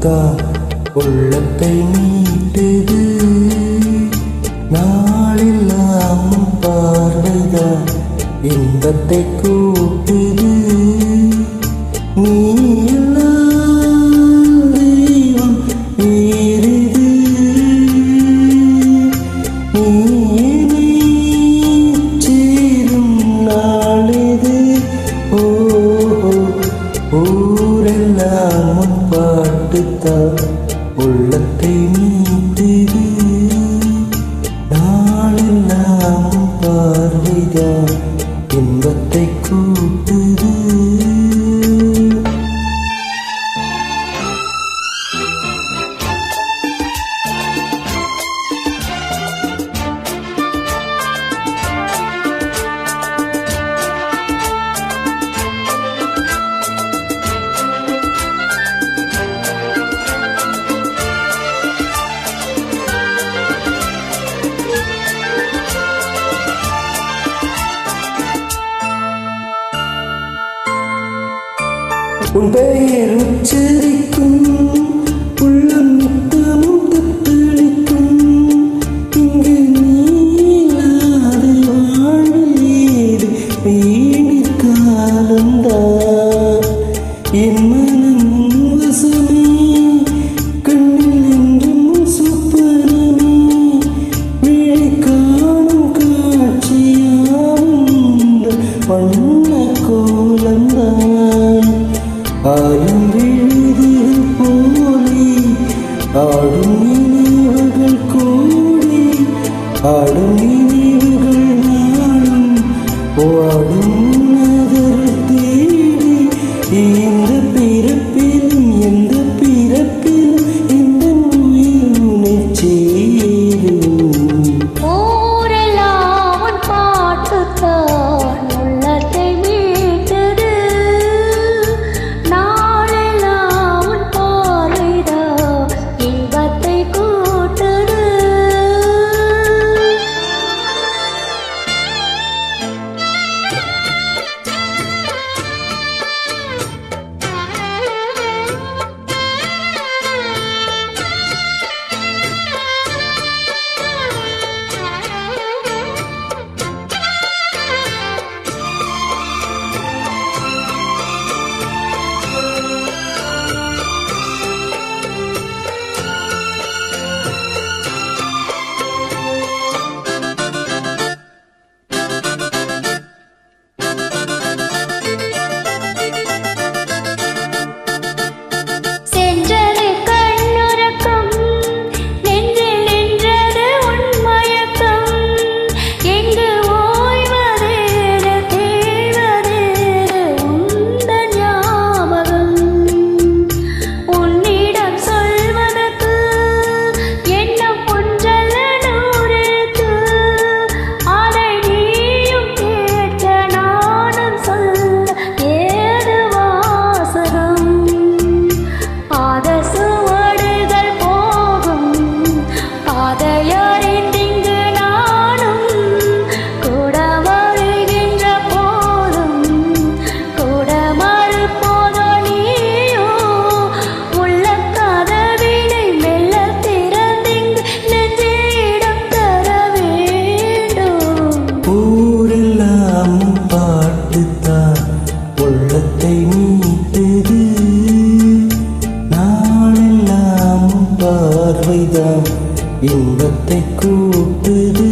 தான் உள்ளத்தை மீட்டது. நாளெல்லாம் பார்வைதான் இன்பத்தை கூட்டுது. நீ தெய்வம் வேறுது. நீ சேரும் நாளிது. ஓ ஊரெல்லாம் உன் பாட்டுத்தான் உள்ளத்தை மீட்டது. நாளெல்லாம் பார்வைதான் இன்பத்தை கூட்டுது. உன் பெயர் உச்சரிக்கும் உள்ளம் நித்தமும் தத்தளிக்கும். இங்கு நீ இல்லாத வாழ்வேது வீணிற் காலந்தான். என் மனம் வசமே கண்ணில் என்றும் சுப்பரமே. விழி காணும் காட்சியாம் வண்ண கோலந்தான். ஆயும் விழுதில் போலி ஆடும் நினைவுகள் கூடி. ஆடும் நினைவுகள் நாளும் ஆடும் நகர் தேடி. இந்த பிறப்பிலும் எந்த பிறப்பிலும் இந்த உயிர் உனை சேரும். ஊரெல்லாம் உன் பாட்டுத்தான் உள்ளத்தை மீட்டது. நாளெல்லாம் உன் பார்வைதான் இன்பத்தை கூட்டுது. உள்ளத்தை மீட்டது. நாளெல்லாம் பார்வைதான் இன்பத்தை கூட்டுது.